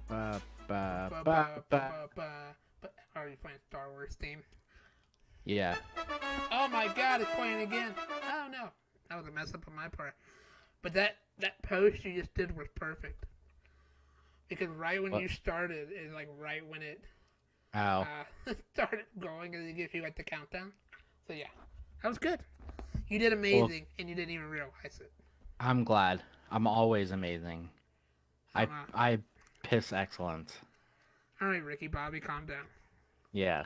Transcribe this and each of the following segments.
Ba, ba, Ba, ba, ba, ba, ba. ba, ba. Are you playing Star Wars theme? Yeah. Oh my God, it's playing again. Oh no, that was a mess up on my part. But that post you just did was perfect because right when What? you started is like right when it Ow. started going, and it gives you like the countdown. So yeah, that was good. You did Well, amazing, and you didn't even realize it. I'm glad. I'm always amazing. Oh, I piss excellence. all right, Ricky Bobby, calm down. Yeah.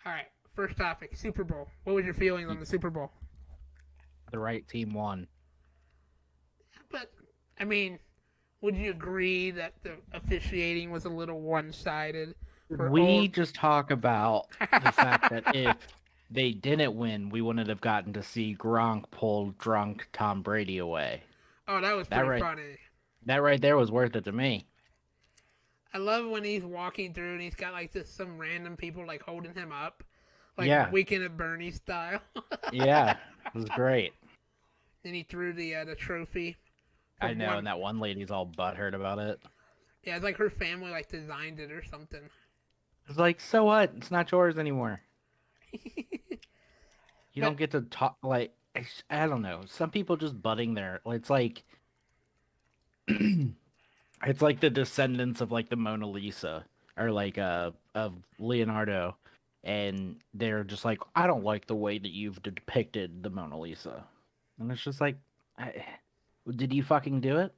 All right, first topic: Super Bowl. What was your feelings Y- on the Super Bowl? The right team won. But I mean, would you agree that the officiating was a little one-sided for We old? just talk about the fact that if they didn't win, we wouldn't have gotten to see Gronk pull drunk Tom Brady away. Oh, that was That pretty right funny. that right there was worth it to me. I love when he's walking through and he's got like this some random people like holding him up, like Yeah. Weekend at Bernie style. Yeah. It was great. Then he threw the trophy I from know, one. and that one lady's all butthurt about it. Yeah, it's like her family like designed it or something. It's like, so what? It's not yours anymore. You But don't get to talk like I don't know. Some people just butting their it's like it's like the descendants of like the Mona Lisa or like of Leonardo, and they're just like, I don't like the way that you've depicted the Mona Lisa. And it's just like, I, did you fucking do it?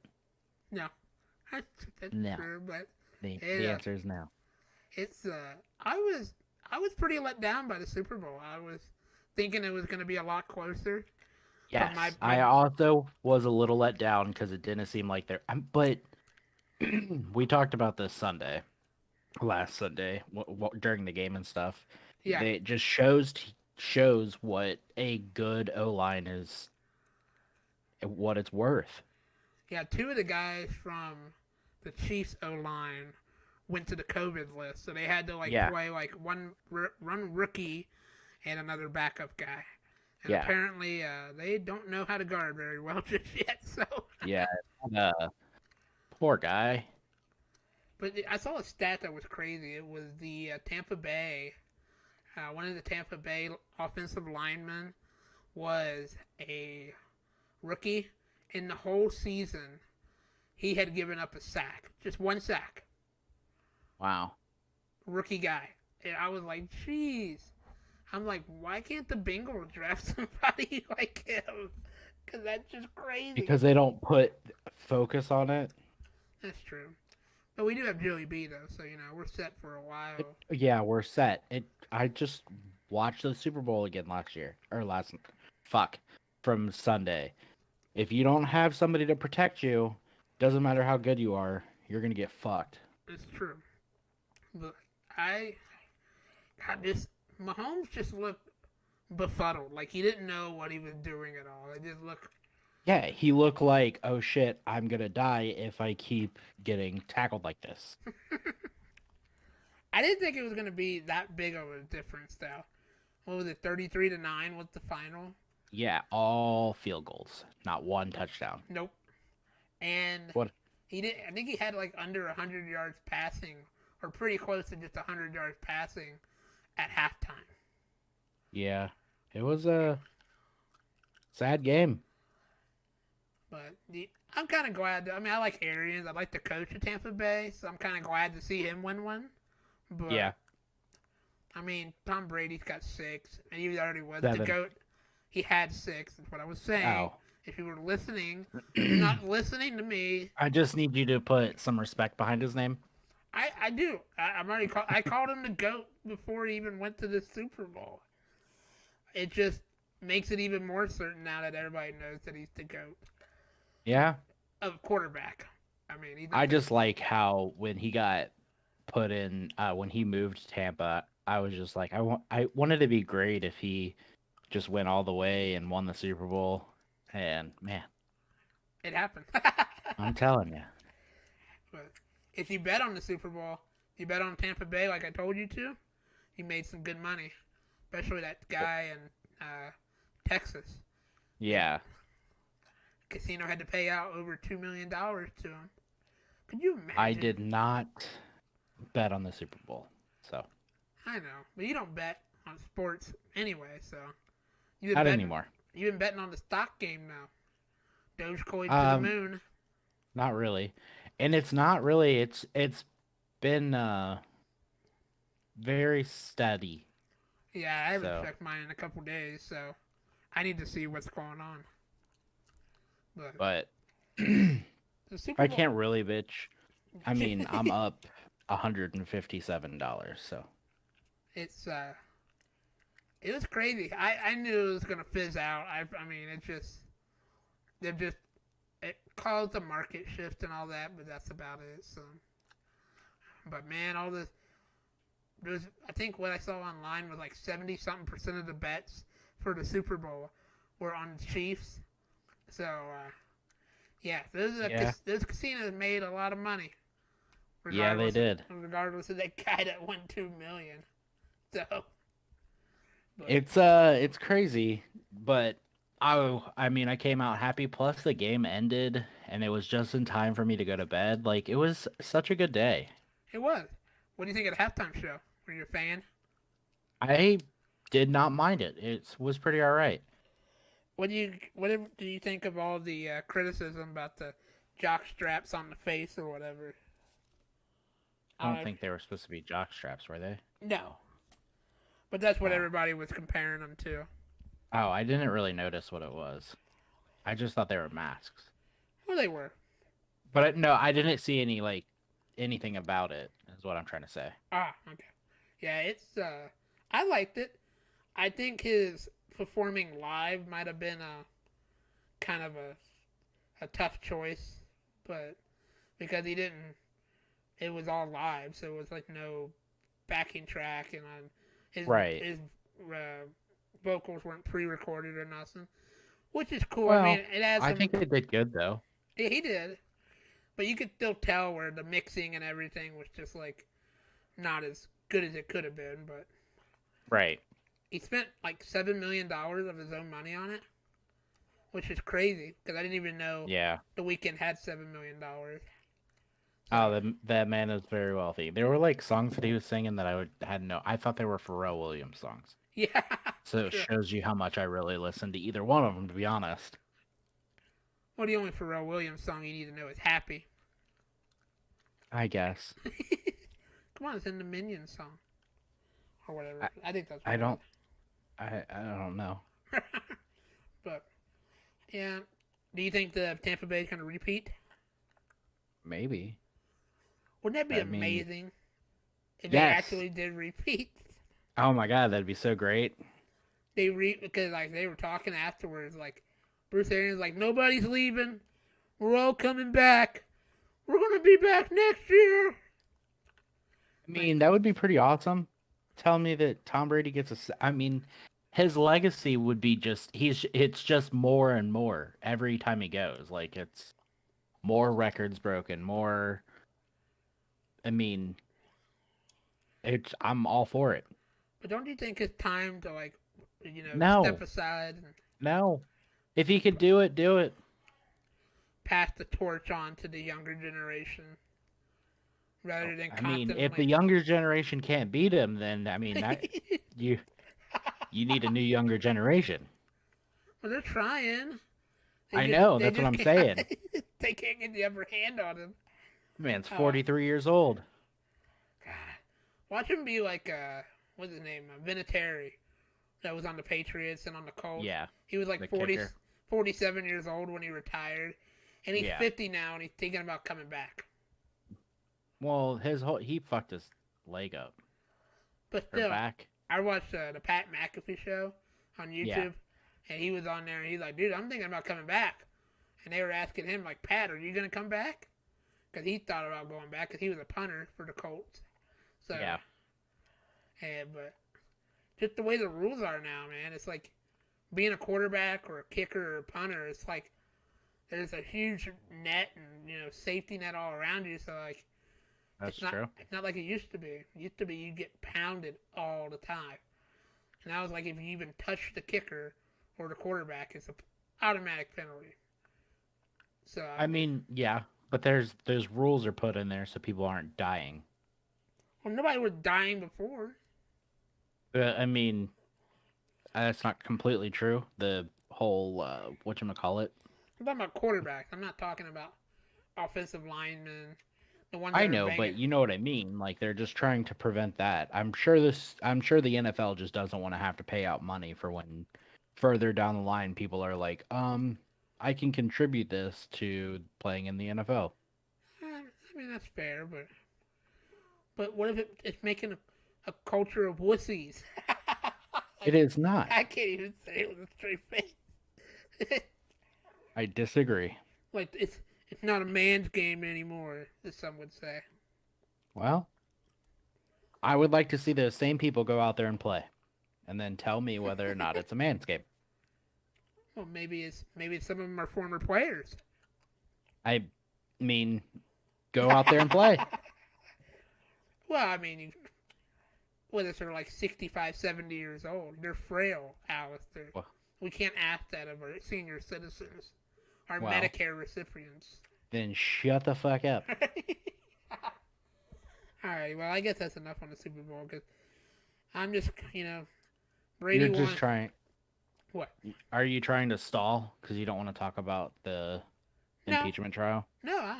no, that's, that's No. true. But The it, answer is no. it's I was pretty let down by the Super Bowl. I was thinking it was going to be a lot closer. But my Yes, my I also was a little let down because it didn't seem like they're. But we talked about this last Sunday, during the game and stuff. yeah They it just shows what a good O line is, what it's worth. yeah 2 of the guys from the Chiefs O line went to the COVID list, so they had to like Yeah, play like one rookie and another backup guy. And yeah, apparently, they don't know how to guard very well just yet. So, yeah. Uh, Poor guy. but I saw a stat that was crazy. It was the Tampa Bay. One of the Tampa Bay offensive linemen was a rookie. In the whole season, he had given up a sack, just one sack. Wow. Rookie guy, and I was like, "Jeez." I'm like, why can't the Bengals draft somebody like him? Because that's just crazy. Because they don't put focus on it. That's true. But we do have Joey B though, so we're set for a while. Yeah, we're set. I just watched the Super Bowl again fuck, from Sunday. If you don't have somebody to protect you, doesn't matter how good you are, you're gonna get fucked. It's true. But I got this. Mahomes just looked befuddled, like he didn't know what he was doing at all. It just looked. Yeah, he looked like, oh shit, I'm gonna die if I keep getting tackled like this. I didn't think it was gonna be that big of a difference though. What was it? 33-9 was the final. Yeah, all field goals, not one touchdown. Nope. And What? he did. I think he had like under 100 yards passing, or pretty close to just 100 yards passing at halftime. Yeah, it was a sad game. But I'm kind of glad. I mean, I like Arians. I like the coach of Tampa Bay, so I'm kind of glad to see him win one. But Yeah, I mean, Tom Brady's got 6, and he already was the 7. goat. He had 6. That's what I was saying. Oh. If you were listening, you're not listening to me. I just need you to put some respect behind his name. I do. I'm already. I called him the goat before he even went to the Super Bowl. It just makes it even more certain now that everybody knows that he's the goat Yeah, of quarterback. I mean, he's not I the. just like how when he got put in, when he moved to Tampa, I was just like, I wanted to be great if he just went all the way and won the Super Bowl. And man, It happened. I'm telling you, But if you bet on the Super Bowl, you bet on Tampa Bay like I told you to, you made some good money. Especially that guy in Texas. yeah, Casino had to pay out over $2 million to him Could you I imagine? did not bet on the Super Bowl. So, I know, but you don't bet on sports anyway. So not betting. anymore. You've been betting on the stock game now. Dogecoin to the Um, moon. not really. And it's not really it's been very steady. Yeah, I haven't So, checked mine in a couple days, so I need to see what's going on. But but the Super I Bowl, can't really bitch. I mean, I'm up $157, so it's it was crazy. I knew it was gonna fizz out. I mean, they've just it caused a market shift and all that, but that's about it. So, but man, all this there's I think what I saw online was like 70 something percent of the bets for the Super Bowl were on the Chiefs. So yeah, yeah. those casinos made a lot of money, Yeah, they did. regardless of that guy that won 2 million. So, but It's crazy, but I mean, I came out happy. Plus, the game ended, and it was just in time for me to go to bed. Like, it was such a good day. it was. What do you think of the halftime show? Were you a fan? I did not mind it. It was pretty all right. What do you think of all the criticism about the jock straps on the face or whatever? I I don't don't know. think they were supposed to be jock straps, were they? No, but that's what Oh, everybody was comparing them to. oh, I didn't really notice what it was. I just thought they were masks. Well, they were. But no, I didn't see any like anything about it. Is what I'm trying to say. Ah, okay. Yeah, it's I liked it. I think his performing live might have been a kind of a tough choice, but because he didn't, it was all live, so it was like no backing track, and Right. his uh, vocals weren't pre-recorded or nothing, which is cool. I mean, Well, it has I some. think they did good though. Yeah, he did, but you could still tell where the mixing and everything was just like not as good as it could have been. But Right. he spent like $7 million of his own money on it, which is crazy because I didn't even know Yeah. the weekend had $7 million. Oh, So that man is very wealthy. There were like songs that he was singing that had no. I thought they were Pharrell Williams songs. yeah, So it sure. shows you how much I really listened to either one of them, to be honest. Well, the only Pharrell Williams song you need to know is "Happy." I guess. Come on, it's in the Minions song or whatever. I, I think that's what I it don't. I don't know. is. But yeah, do you think the Tampa Bay is going to repeat? Maybe. Wouldn't that be I mean, amazing if they yes. actually did repeat? Oh my God, that'd be so great. Because like they were talking afterwards, like Bruce Arians like nobody's leaving, we're all coming back, we're gonna be back next year. I Like, mean, that would be pretty awesome. Tell me that Tom Brady gets I mean, his legacy would be just it's just more and more every time he goes. Like it's more records broken, more. I mean, it's I'm all for it. but don't you think it's time to like, step No, aside and no. If he could do it, do it. pass the torch on to the younger generation rather than I mean, if the constantly? younger generation can't beat him, then I mean that you you need a new younger generation. Well, they're trying. I know, They that's what just I'm can't. saying. They can't get the upper hand on him. Man's Uh, 43 years old. God, watch him be like what's his name, Vinatieri, that was on the Patriots and on the Colts. Yeah, He was like the 40, kicker. 47 years old when he retired, and he's Yeah. 50 now, and he's thinking about coming back. Well, he fucked his leg up But or still, back. I watched the Pat McAfee show on Yeah. YouTube, and he was on there, and he's like, dude, I'm thinking about coming back. And they were asking him, like, Pat, are you going to come back? Because he thought about going back because he was a punter for the Colts. So, Yeah. but just the way the rules are now, man, it's like being a quarterback or a kicker or a punter, it's like there's a huge net and, safety net all around you. So, like, That's true. it's not like it used to be. It used to be you get pounded all the time. And now it's like if you even touch the kicker or the quarterback, it's an automatic penalty. So I mean, yeah, But there's rules are put in there so people aren't dying. Well, nobody was dying before. I mean, that's not completely true. The whole whatchamacallit. I'm talking about quarterbacks. I'm not talking about offensive linemen, the ones I that are know, banging. but you know what I mean. Like they're just trying to prevent that. I'm sure the NFL just doesn't want to have to pay out money for when further down the line people are like, I can contribute this to playing in the NFL. I mean, that's fair, but what if it's making a culture of wussies? It is not. I can't even say it with a straight face. I disagree. Like it's not a man's game anymore, as some would say. Well, I would like to see those same people go out there and play, and then tell me whether or not it's a manscape. Well, maybe some of them are former players. I mean, go out there and play. Well, I mean, whether they're like 65, 70 years old, they're frail, Alistair. Well, We can't ask that of our senior citizens, our well, Medicare recipients. then shut the fuck up. All right, well, I guess that's enough on the Super Bowl because I'm just, Brady You're won. just trying. What? Are you trying to stall because you don't want to talk about the No, impeachment trial? no,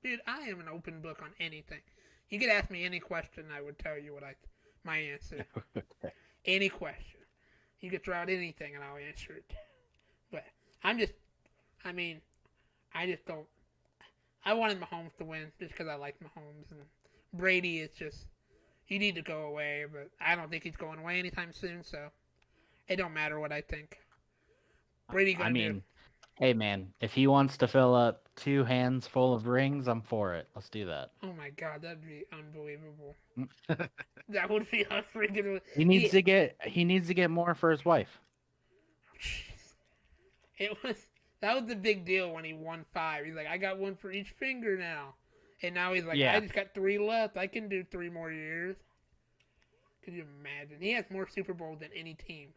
dude, I am an open book on anything. You could ask me any question, I would tell you my answer. Okay. Any question. You could throw out anything and I'll answer it. But I mean, I just don't. I wanted Mahomes to win just because I like Mahomes. And Brady is just, he need to go away, but I don't think he's going away anytime soon, so it don't matter what I think. Brady gonna I do. mean, hey man, if he wants to fill up 2 hands full of rings, I'm for it. Let's do that. Oh my god, that'd be unbelievable. That would be unfreaking. He needs to get more for his wife. It was that was the big deal when he won 5. He's like, I got one for each finger now, and now he's like, Yeah. I just got 3 left. I can do 3 more years. Could you imagine? He has more Super Bowls than any team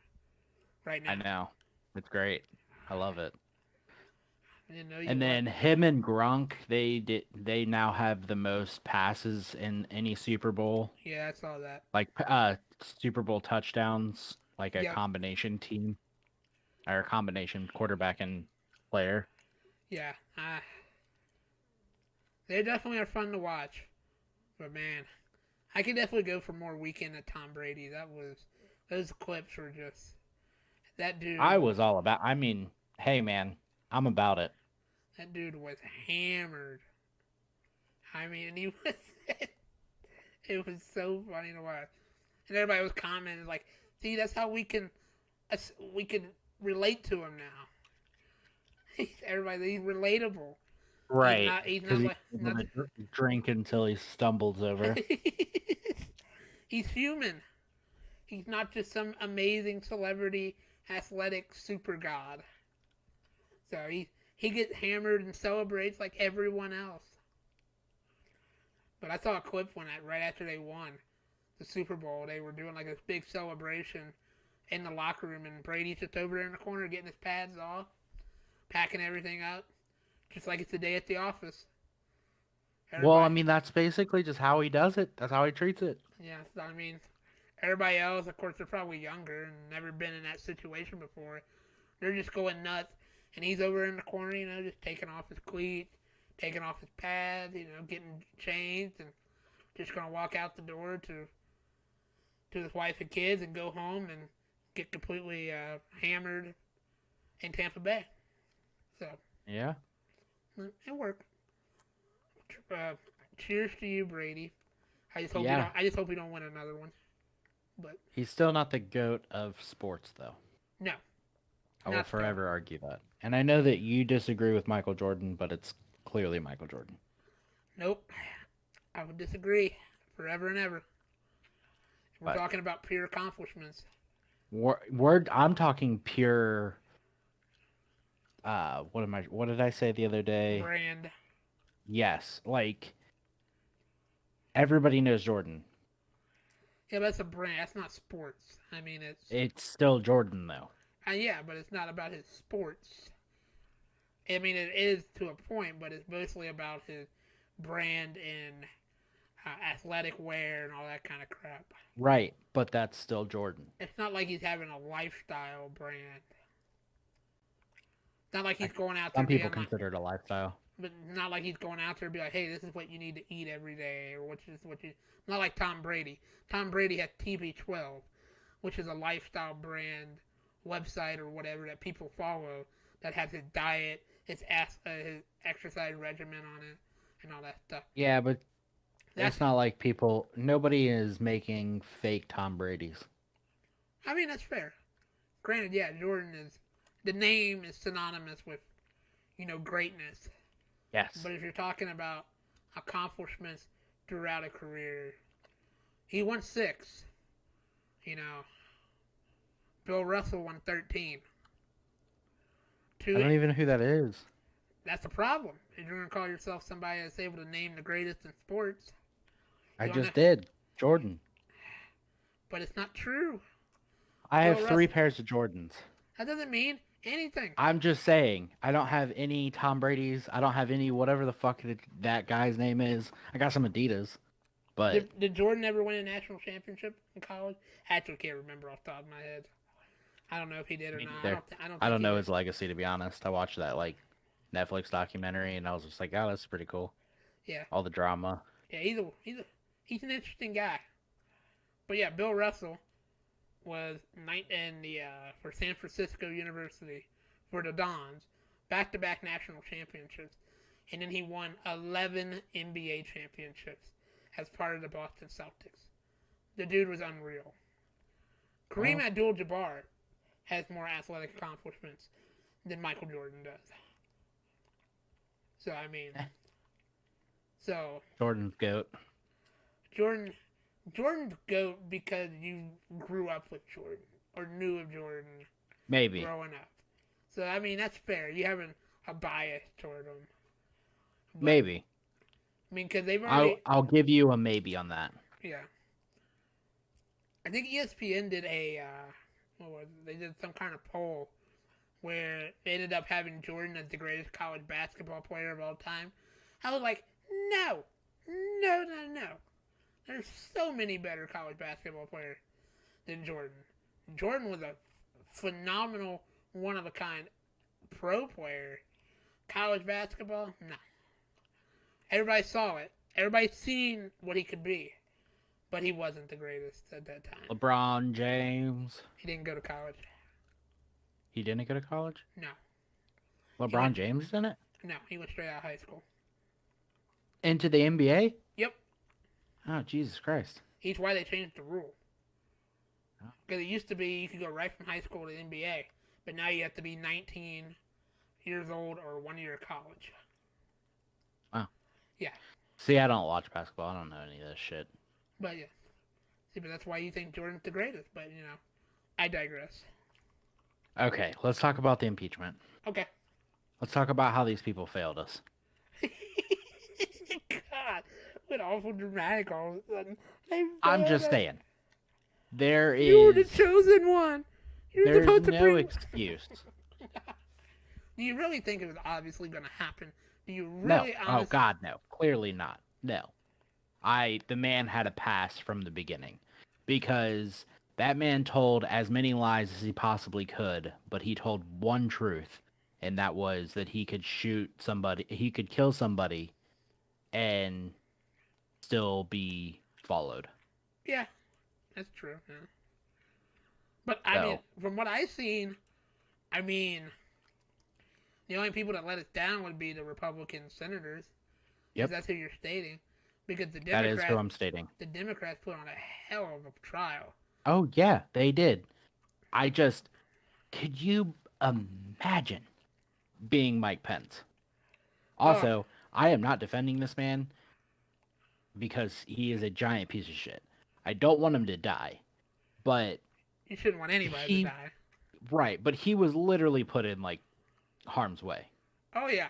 right now. I know. It's great. I love it. I didn't know you And then him and Gronk, they now have the most passes in any Super Bowl. Yeah, I saw that. Like Super Bowl touchdowns, like a Yep. combination team or a combination quarterback and player. Yeah. They definitely are fun to watch. But man, I could definitely go for more weekend at Tom Brady. Those clips were just that dude. I was all about. I mean, hey man, I'm about it. That dude was hammered. I mean, he was. It was so funny to watch, and everybody was commenting like, "See, that's how we can relate to him now." He's relatable. Right. He's Because not he's like gonna drink until he stumbles over. he's human. He's not just some amazing celebrity athletic super god. So he gets hammered and celebrates like everyone else. But I saw a clip right after they won the Super Bowl. They were doing like this big celebration in the locker room, and Brady's just over there in the corner getting his pads off, packing everything up, just like it's a day at the office. Well, I mean, that's basically just how he does it. That's how he treats it. Yeah, so, I mean, everybody else, of course, they're probably younger and never been in that situation before. They're just going nuts, and he's over in the corner, just taking off his cleats, taking off his pads, getting changed, and just gonna walk out the door to his wife and kids and go home and get completely hammered in Tampa Bay. So Yeah. it worked. Cheers to you, Brady. I just hope Yeah. I just hope we don't win another one. But He's still not the GOAT of sports, though. no, I will not still. forever argue that. And I know that you disagree with Michael Jordan, but it's clearly Michael Jordan. Nope. I would disagree forever and ever. We're But talking about pure accomplishments. I'm talking pure. What did I say the other day? Brand. Yes, like everybody knows Jordan. Yeah, but that's a brand. That's not sports. I mean, It's still Jordan though. yeah, but it's not about his sports. I mean, it is to a point, but it's mostly about his brand and athletic wear and all that kind of crap. Right, but that's still Jordan. It's not like he's having a lifestyle brand. It's not like I, he's going out there some people being like, consider it a lifestyle. but not like he's going out there and be like, hey, this is what you need to eat every day, or what you. Not like Tom Brady. Tom Brady has TB12, which is a lifestyle brand website or whatever that people follow that has his diet, his exercise regimen on it, and all that stuff. Yeah, but That's, it's not like people. Nobody is making fake Tom Brady's. I mean, that's fair. Granted, yeah, Jordan is the name is synonymous with greatness. Yes. But if you're talking about accomplishments throughout a career, he won 6. You know, Bill Russell won 13. I don't Two. even know who that is. That's a problem. If you're gonna call yourself somebody that's able to name the greatest in sports, I just did. Jordan. but it's not true. I Bill have Russell. 3 pairs of Jordans. That doesn't mean anything. I'm just saying, I don't have any Tom Brady's. I don't have any whatever the fuck that guy's name is. I got some Adidas, but Did Jordan ever win a national championship in college? I actually can't remember off the top of my head. I don't know if he did or not. I don't know his legacy, to be honest. I watched that Netflix documentary, and I was just like, oh, that's pretty cool. Yeah. All the drama. Yeah, he's an interesting guy. But yeah, Bill Russell was for San Francisco University for the Dons, back-to-back national championships, and then he won 11 NBA championships as part of the Boston Celtics. The dude was unreal. Kareem Abdul-Jabbar has more athletic accomplishments than Michael Jordan does. So I mean, Jordan's GOAT. Jordan's GOAT because you grew up with Jordan or knew of Jordan Maybe. growing up. So I mean that's fair. You having a bias toward him. But, Maybe. I mean, because they've already. I'll give you a maybe on that. Yeah. I think ESPN did they did some kind of poll where they ended up having Jordan as the greatest college basketball player of all time. I was like, no. There's so many better college basketball players than Jordan. Jordan was a phenomenal, one-of-a-kind pro player. College basketball, no. Everybody saw it. Everybody seen what he could be. But he wasn't the greatest at that time. LeBron James. He didn't go to college. He didn't go to college? No. LeBron James didn't? No, he went straight out of high school. Into the NBA? Yep. Oh, Jesus Christ. That's why they changed the rule. Oh. Because it used to be you could go right from high school to the NBA. But now you have to be 19 years old or 1 year of college. Wow. Yeah. See, I don't watch basketball. I don't know any of this shit. But yeah. See, but that's why you think Jordan's the greatest. But, I digress. Okay, let's talk about the impeachment. Okay. Let's talk about how these people failed us. God, what awful dramatic all of a sudden. I'm just saying. There is... You were the chosen one. You're supposed to no excuse. Do you really think it was obviously going to happen? Do you really No. honestly... Oh, God, no. Clearly not. No. The man had a pass from the beginning. Because that man told as many lies as he possibly could, but he told one truth, and that was that he could he could kill somebody and still be followed. Yeah, that's true. Yeah. But, I mean, from what I've seen, the only people that let us down would be the Republican senators. Yep. That's who you're stating. Because the Democrats... That is who I'm stating. The Democrats put on a hell of a trial. Oh, yeah, they did. Could you imagine being Mike Pence? Also, I am not defending this man because he is a giant piece of shit. I don't want him to die, but... You shouldn't want anybody to die. Right, but he was literally put in, harm's way. Oh, yeah.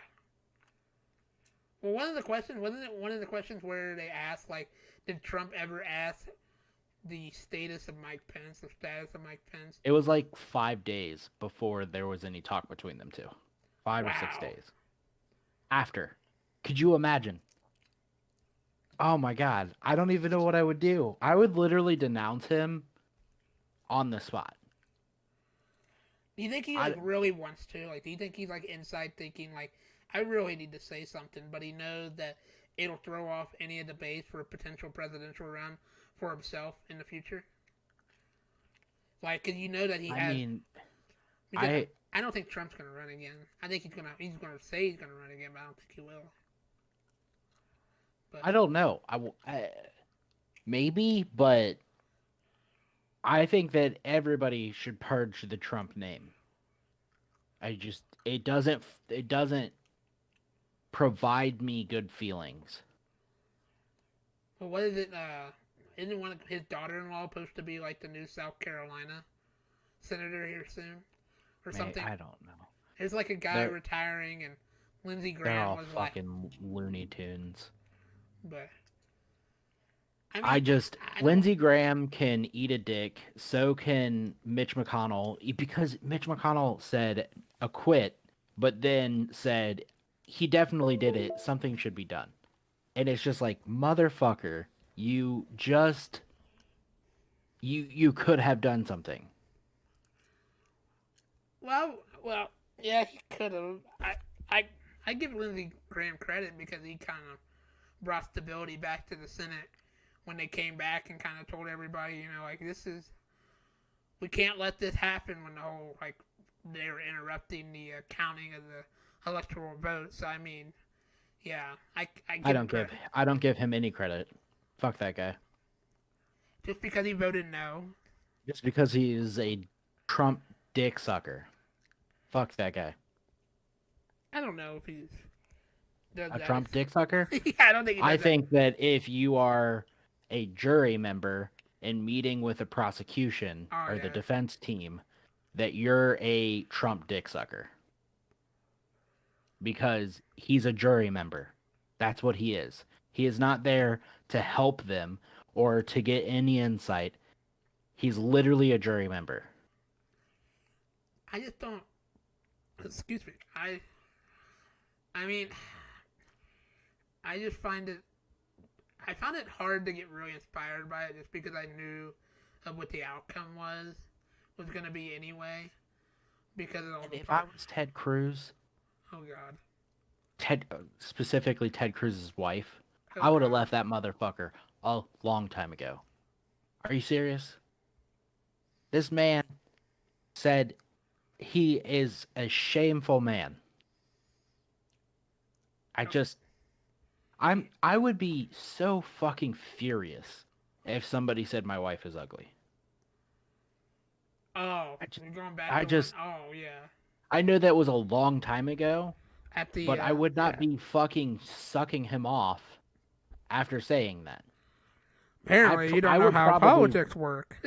Well, wasn't it one of the questions where they asked, did Trump ever ask the status of Mike Pence, the status of Mike Pence? It was 5 days before there was any talk between them two. Wow. days after. Could you imagine? Oh my god, I don't even know what I would do. I would literally denounce him on the spot. Do you think he I like really wants to? Like, do you think he's like inside thinking like, I really need to say something, but he knows that it'll throw off any of the base for a potential presidential run for himself in the future? Like, cause you know that he I has. mean, Because I I don't think Trump's gonna run again. I think he's gonna say he's gonna run again, but I don't think he will. But I don't know. Maybe, but I think that everybody should purge the Trump name. It doesn't provide me good feelings. well, what is it? Isn't one of his daughter-in-law supposed to be like the new South Carolina senator here soon, or something? I don't know. There's like a guy They're retiring, and Lindsey they're Graham all was like, fucking Looney Tunes. but I I mean, just I don't. Lindsey Graham can eat a dick. So can Mitch McConnell because Mitch McConnell said acquit, but then said he definitely did it. Something should be done, and it's just like motherfucker. You just you could have done something. Well, yeah, he could have. I, I give Lindsey Graham credit because he kind of brought stability back to the Senate when they came back and kind of told everybody, like we can't let this happen when the whole like they were interrupting the counting of the electoral votes. So I mean, yeah, I give him credit I don't give him any credit. Fuck that guy. just because he voted no. Just because he is a Trump dick sucker. Fuck that guy. I don't know if he's does A that. Trump dick sucker? Yeah, I don't think he I does that. think that if you are a jury member in meeting with the prosecution Oh or the yeah. defense team, that you're a Trump dick sucker. Because he's a jury member. That's what he is. He is not there to help them or to get any insight. He's literally a jury member. I just don't. Excuse me. I mean, I just find it. I found it hard to get really inspired by it, just because I knew of what the outcome was going to be anyway. Because of all And the. if I was Ted Cruz, Oh God. Specifically Ted Cruz's wife, Oh I would have God. left that motherfucker a long time ago. Are you serious? This man said he is a shameful man. I just I would be so fucking furious if somebody said my wife is ugly. Oh, I just, you're going back I to when. just Oh yeah. I know that was a long time ago, At the but I would not yeah. be fucking sucking him off after saying that. Apparently, you don't I know would how probably politics work.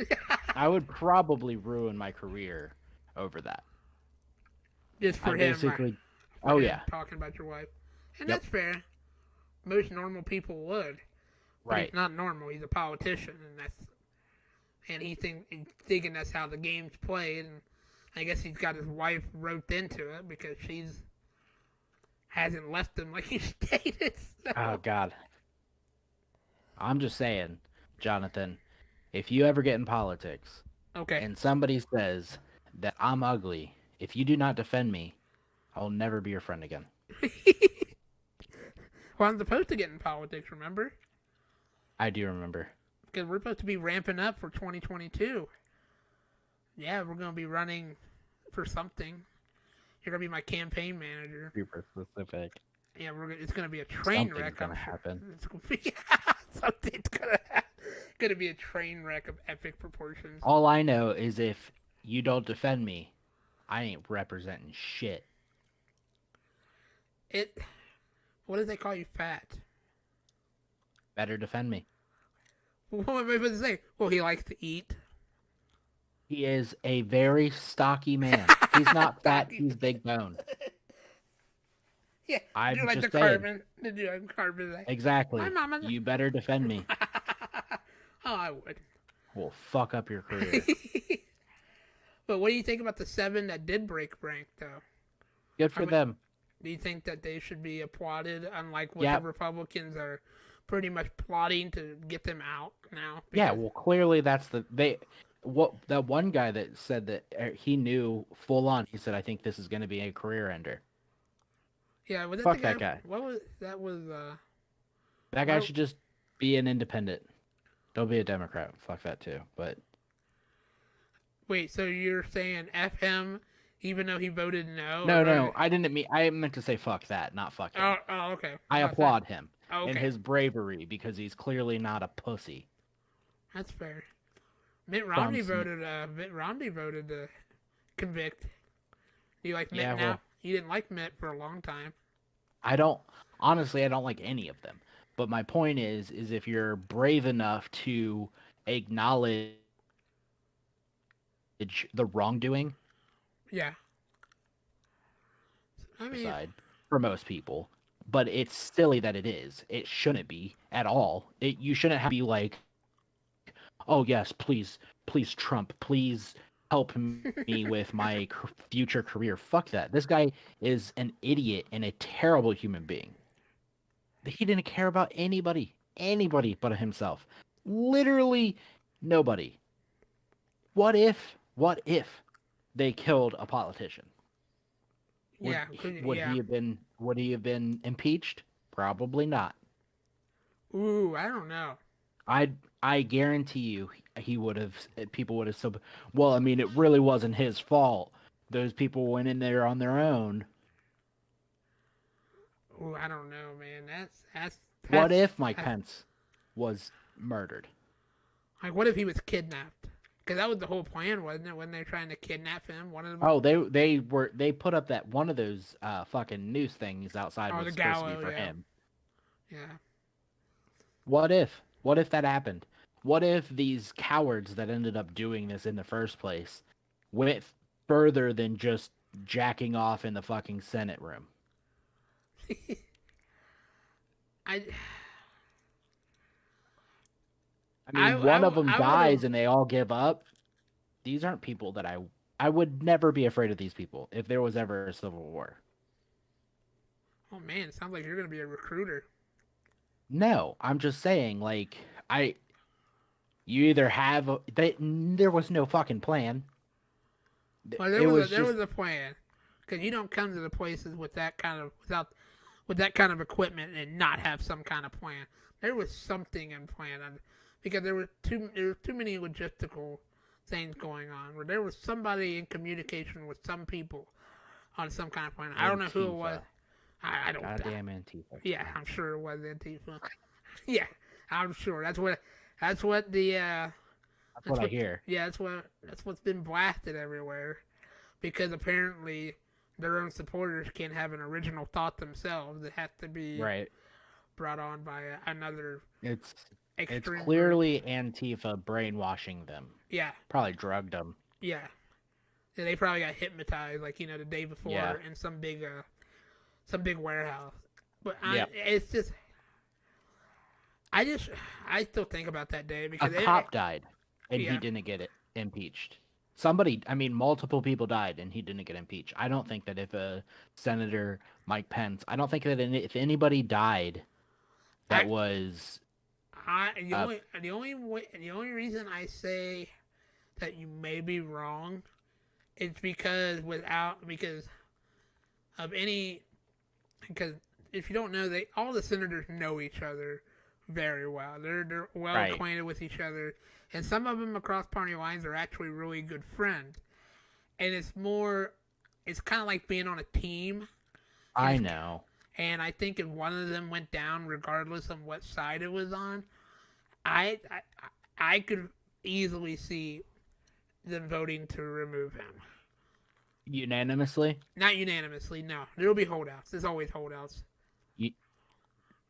I would probably ruin my career over that. Just I for him, basically for Oh him yeah. talking about your wife, and Yep. that's fair. Most normal people would, but Right. he's not normal. He's a politician, and he's thinking that's how the game's played, and I guess he's got his wife roped into it because she's hasn't left him like he stated. So. Oh god. I'm just saying, Jonathan, if you ever get in politics Okay. and somebody says that I'm ugly, if you do not defend me, I will never be your friend again. Well, I'm supposed to get in politics, remember? I do remember. Because we're supposed to be ramping up for 2022. Yeah, we're going to be running for something. You're going to be my campaign manager. Super specific. Yeah, it's going to be a train Something's wreck. gonna I'm sure. happen. It's going to be something's going to be a train wreck of epic proportions. All I know is if you don't defend me, I ain't representing shit. What do they call you, fat? Better defend me. What am I supposed to say? Well, he likes to eat. He is a very stocky man. He's not fat, he's big boned. Yeah, I'm do like just the saying. carbon. Do like carbon. Like, Exactly. my mama. You better defend me. Oh, I would. We'll fuck up your career. But what do you think about the 7 that did break rank, though? Good I for mean, them. do you think that they should be applauded, unlike what the Yep. Republicans are pretty much plotting to get them out now? Yeah, Because well, clearly that's what that one guy that said that he knew full on. He said, "I think this is going to be a career ender." yeah, was that the Fuck guy? that guy. What was that? Was That guy why? should just be an independent. Don't be a Democrat. Fuck that too. But Wait, so you're saying F him, even though he voted no or no, voted? no, I didn't mean. I meant to say fuck that, not fuck him. Oh, okay. I I'm about to say. applaud him Oh, and okay, his bravery because he's clearly not a pussy. that's fair. Mitt Romney Trump's. voted. Mitt Romney voted to convict. Do you like Mitt Yeah, now? well, You didn't like Mitt for a long time. I don't. Honestly, I don't like any of them. But my point is if you're brave enough to acknowledge the wrongdoing Yeah, I mean, side for most people, but it's silly that it is. It shouldn't be at all. You shouldn't have to be like, oh yes, please, please Trump, please help me with my future career. Fuck that. This guy is an idiot and a terrible human being. He didn't care about anybody but himself. Literally nobody. What if they killed a politician? Would yeah, would yeah. he have been impeached? Probably not. Ooh, I don't know. I guarantee you he would have people would have so well, I mean it really wasn't his fault. Those people went in there on their own. Ooh, I don't know, man. What if Mike that's Pence was murdered? like, what if he was kidnapped? Because that was the whole plan, wasn't it? When they're trying to kidnap him, one of them. Oh, they put up that one of those fucking news things outside Oh, was the supposed to be gallows, for yeah, him. yeah. What if? What if that happened? What if these cowards that ended up doing this in the first place went further than just jacking off in the fucking Senate room? I, I mean, one of them I would have. dies and they all give up. These aren't people that I would never be afraid of these people if there was ever a civil war. Oh man, it sounds like you're gonna be a recruiter. No, I'm just saying, like, you either have there was no fucking plan. Well, It was there just was a plan, because you don't come to the places with that kind of with that kind of equipment and not have some kind of plan. There was something in plan, because there were too many logistical things going on. Where there was somebody in communication with some people on some kind of plan. I don't know who it was. Antifa. I don't. Goddamn Antifa. Yeah, I'm sure it was Antifa. Yeah, I'm sure. That's what the That's what I hear. yeah, that's what's been blasted everywhere, because apparently their own supporters can't have an original thought themselves. It has to be Right. brought on by another It's extreme group. clearly Antifa brainwashing them. Yeah, Probably drugged them. yeah. Yeah, they probably got hypnotized, like, the day before Yeah. in some big warehouse. But Yep. it's just, I still think about that day A because cop died and Yeah. he didn't get it impeached. Somebody, I mean, multiple people died and he didn't get impeached. I don't think that if a Senator Mike Pence, I don't think that if anybody died that I- was the Uh, the only reason I say that you may be wrong is because of any because if you don't know, they all the senators know each other very well. They're well Right. acquainted with each other, and some of them across party lines are actually really good friends. And it's kind of like being on a team. I know. And I think if one of them went down, regardless of what side it was on, I could easily see them voting to remove him. Unanimously? Not unanimously, no. There'll be holdouts. There's always holdouts.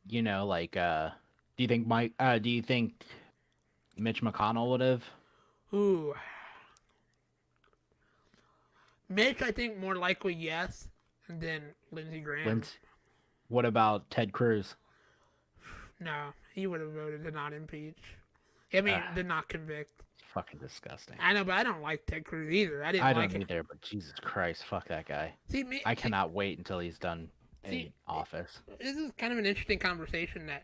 You know, like do you think Mitch McConnell would have? Ooh. Mitch, I think more likely yes, and then Lindsey Graham. What about Ted Cruz? No, he would have voted to not impeach. I mean, to not convict. fucking disgusting. I know, but I don't like Ted Cruz either. I didn't I like don't it. either, but Jesus Christ, fuck that guy. See, me, I cannot wait until he's done see, in office. this is kind of an interesting conversation that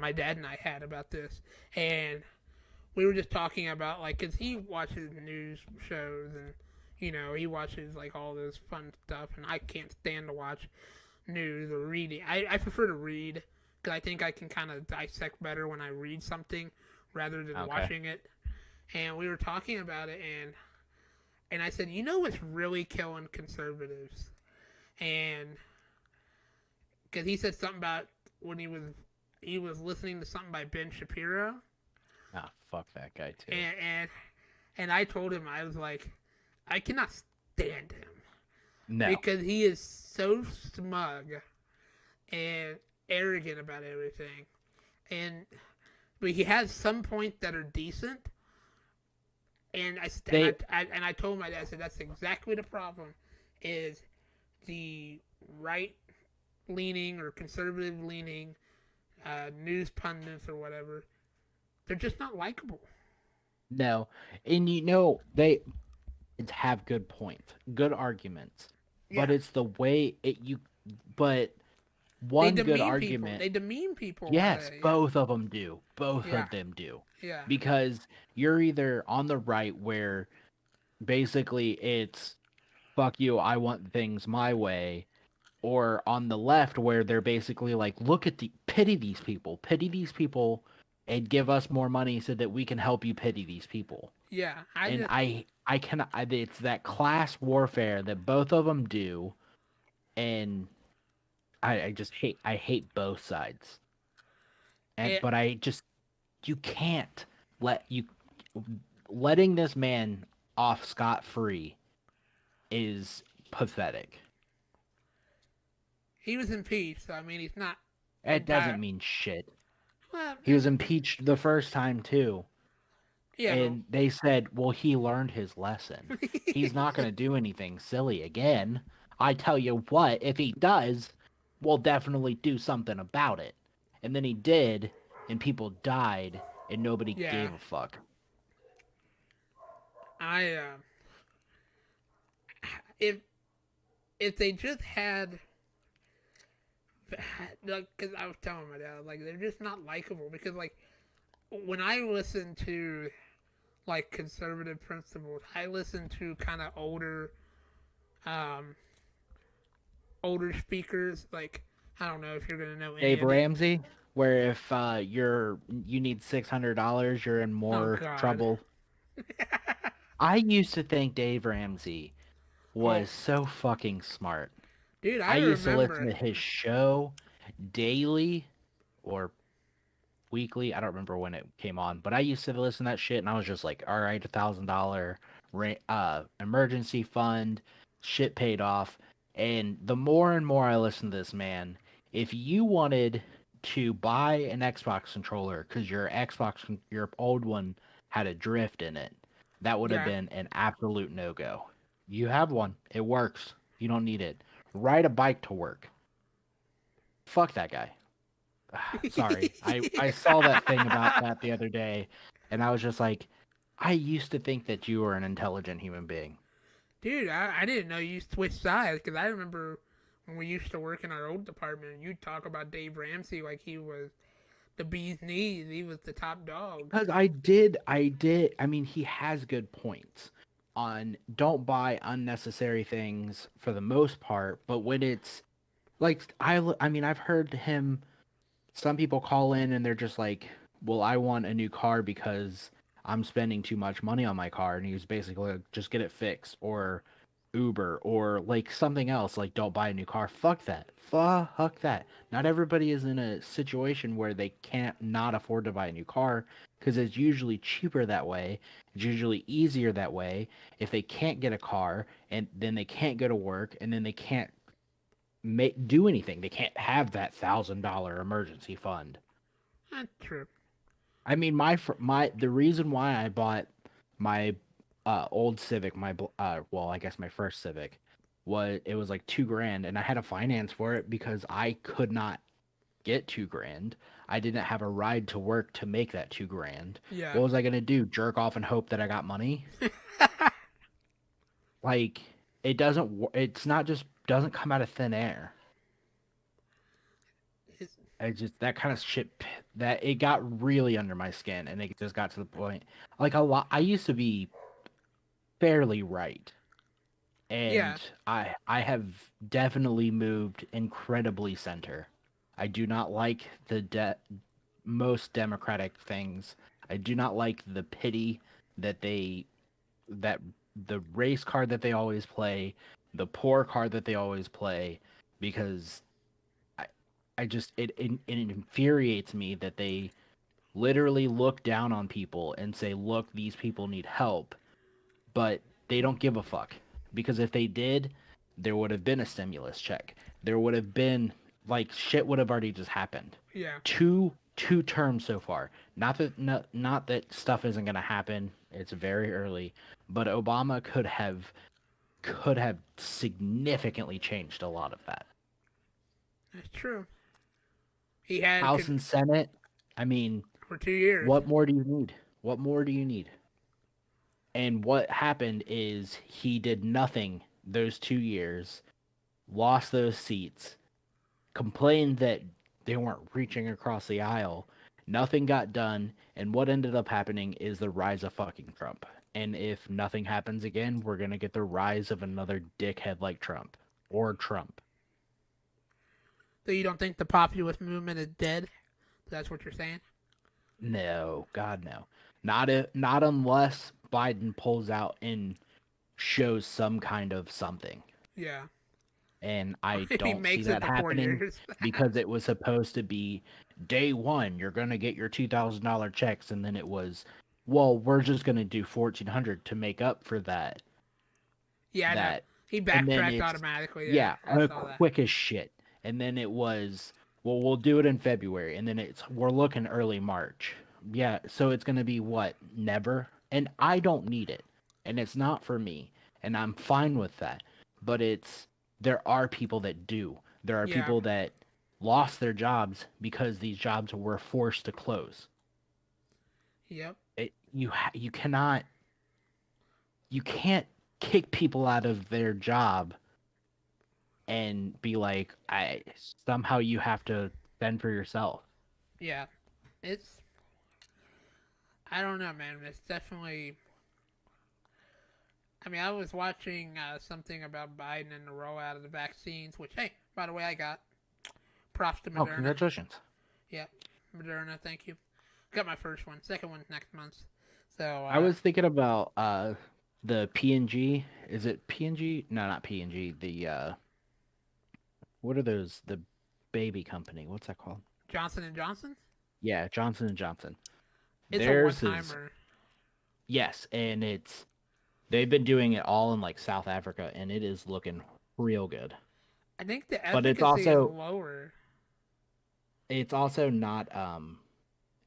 my dad and I had about this, and we were just talking about like, cause he watches news shows and he watches like all this fun stuff, and I can't stand to watch news or reading. I prefer to read because I think I can kind of dissect better when I read something rather than Okay. watching it. And we were talking about it, and I said, what's really killing conservatives, and because he said something about when he was listening to something by Ben Shapiro, Ah, fuck that guy too. and I told him, I was like, I cannot stand him No. because he is so smug and arrogant about everything, but he has some points that are decent. And I told my dad, I said that's exactly the problem, is the right leaning or conservative leaning news pundits or whatever. They're just not likable. No. And they have good points, good arguments. But Yeah, it's the way but they one good demean people. argument. They demean people by Yes, that. Yeah, both of them do. Both yeah, of them do. yeah, Because you're either on the right where basically it's fuck you, I want things my way, or on the left where they're basically like, look at pity these people, and give us more money so that we can help you pity these people. yeah. And it's that class warfare that both of them do, and I hate both sides. And It, but you can't let you letting this man off scot free is pathetic. he was impeached, so I mean he's not It doesn't entire. mean shit. Well, He was impeached the first time too. yeah, And they said, well, he learned his lesson. but He's not going to do anything silly again. I tell you what, if he does, we'll definitely do something about it. And then he did, and people died, and nobody yeah, gave a fuck. I if they just had like, because I was telling my dad, like, they're just not likable. Because, like, when I listen to, like, conservative principles, I listen to kind of um, older speakers. Like, I don't know if you're gonna know any Dave of the. Ramsey, where if you need $600, you're in Oh more God. trouble. I used to think Dave Ramsey Oh, was so fucking smart. dude, I I used to listen remember. to his show daily or weekly. I don't remember when it came on, but I used to listen to that shit, and I was just like, all right, $1,000 emergency fund, shit paid off. And the more and more I listen to this man, if you wanted to buy an Xbox controller because your old one had a drift in it, that would have Yeah. been an absolute no go. You have one, it works. You don't need it. Ride a bike to work. Fuck that guy. Sorry. I saw that thing about that the other day, and I was just like, I used to think that you were an intelligent human being. Dude, I didn't know you switched sides because I remember when we used to work in our old department, and you'd talk about Dave Ramsey like he was the bee's knees. He was the top dog. Because I mean, he has good points on don't buy unnecessary things for the most part, but when it's like, I mean, I've heard him, some people call in and they're just like, well, I want a new car because I'm spending too much money on my car. And he was basically like, just get it fixed or Uber or like something else. Like, don't buy a new car. Fuck that. Fuck that. Not everybody is in a situation where they can't not afford to buy a new car because it's usually cheaper that way. It's usually easier that way. If they can't get a car and then they can't go to work and then they can't do anything. They can't have that $1,000 emergency fund. That's true. I mean, my the reason why I bought my old Civic, well, I guess my first Civic, was it was like 2 grand, and I had a finance for it because I could not get 2 grand. I didn't have a ride to work to make that 2 grand. Yeah. What was I gonna do? Jerk off and hope that I got money? Like it doesn't. It's not just doesn't come out of thin air. It's, I just that kind of shit that it got really under my skin, and it just got to the point. Like a lot, I used to be fairly right, yeah. and I have definitely moved incredibly center. I do not like the most democratic things. I do not like the pity that that the race card that they always play, the poor card that they always play, because I I just it infuriates me that they literally look down on people and say, "Look, these people need help," but they don't give a fuck. Because if they did, there would have been a stimulus check. There would have been like shit would have already just happened. Yeah. Two terms so far. Not that stuff isn't gonna happen. It's very early, but Obama could have significantly changed a lot of that. That's true. He had House and Senate. I mean, for 2 years. what more do you need? What more do you need? And what happened is he did nothing those 2 years, lost those seats, complained that they weren't reaching across the aisle. Nothing got done, and what ended up happening is the rise of fucking Trump. And if nothing happens again, we're gonna get the rise of another dickhead like Trump or Trump. So you don't think the populist movement is dead? That's what you're saying? No, God no. Not unless Biden pulls out and shows some kind of something. Yeah. And I If he don't see makes it that to four happening years. because it was supposed to be day one, you're gonna get your $2,000 checks, and then it was, well, we're just gonna do 1,400 to make up for that. Yeah, I know. That, He and then backtracked it's automatically. Yeah, yeah, I saw that. quick as shit. And then it was, well, we'll do it in February, and then we're looking early March. Yeah, so it's gonna be what, never, and I don't need it, and it's not for me, and I'm fine with that. But there are people that do. There are Yeah. people that lost their jobs because these jobs were forced to close. Yep. You cannot you can't kick people out of their job and be like, I somehow you have to fend for yourself. Yeah. It's. I don't know, man. It's definitely. I mean, I was watching something about Biden and the rollout of the vaccines, which, hey, by the way, I got. Props to Oh, Moderna. congratulations. Yeah, Moderna, thank you. Got my first one. Second one's next month. So, I was thinking about the PNG. Is it PNG? No, not PNG. The what are those? The baby company. What's that called? Johnson and Johnson. Yeah, Johnson and Johnson. It's a Theirs is one-timer. yes, and they've been doing it all in like South Africa, and it is looking real good. I think the But efficacy is lower. it's also not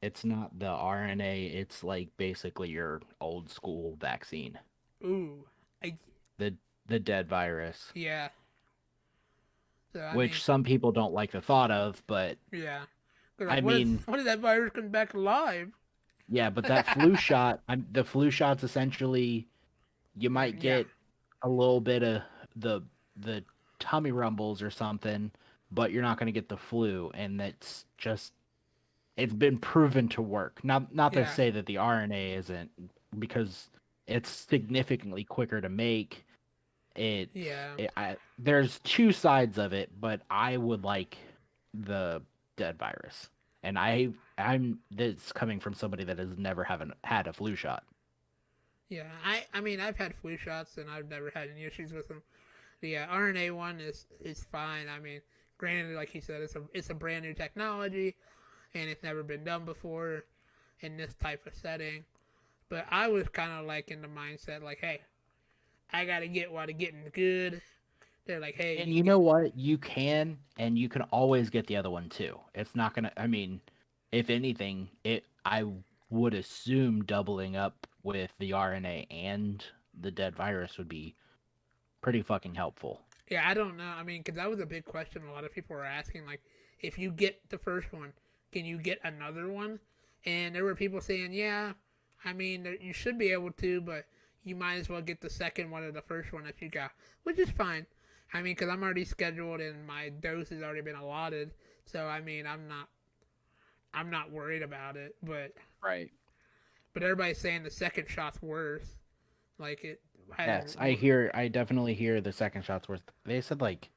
it's not the RNA, it's like basically your old school vaccine. Ooh, I The the dead virus, yeah. So I mean, which some people don't like the thought of, but yeah. They're I like, what if mean, what if that virus comes back alive? yeah, but that flu shot, the flu shot's essentially you might Yeah, get a little bit of the tummy rumbles or something, but you're not going to get the flu, and that's just it's been proven to work. Not to yeah, say that the RNA isn't, because it's significantly quicker to make. yeah, There's two sides of it, but I would like the dead virus, and I'm this coming from somebody that has never haven't had a flu shot. yeah. I mean, I've had flu shots and I've never had any issues with them. The RNA one is fine. I mean, granted, like he said, it's a brand new technology, and it's never been done before in this type of setting. But I was kind of like in the mindset, like, hey, I gotta get while the getting's good. They're like, hey, And you know what? You can, and you can always get the other one too. It's not gonna. I mean, if anything, I would assume doubling up with the RNA and the dead virus would be pretty fucking helpful. yeah, I don't know. I mean, because that was a big question. A lot of people were asking, like, if you get the first one, can you get another one? And there were people saying, yeah, I mean, you should be able to, but you might as well get the second one or the first one if you got, which is fine. I mean, because I'm already scheduled and my dose has already been allotted, so I mean, I'm not worried about it. Right. But everybody's saying the second shot's worse. Like it has. Yes, I definitely hear the second shot's worth. They said like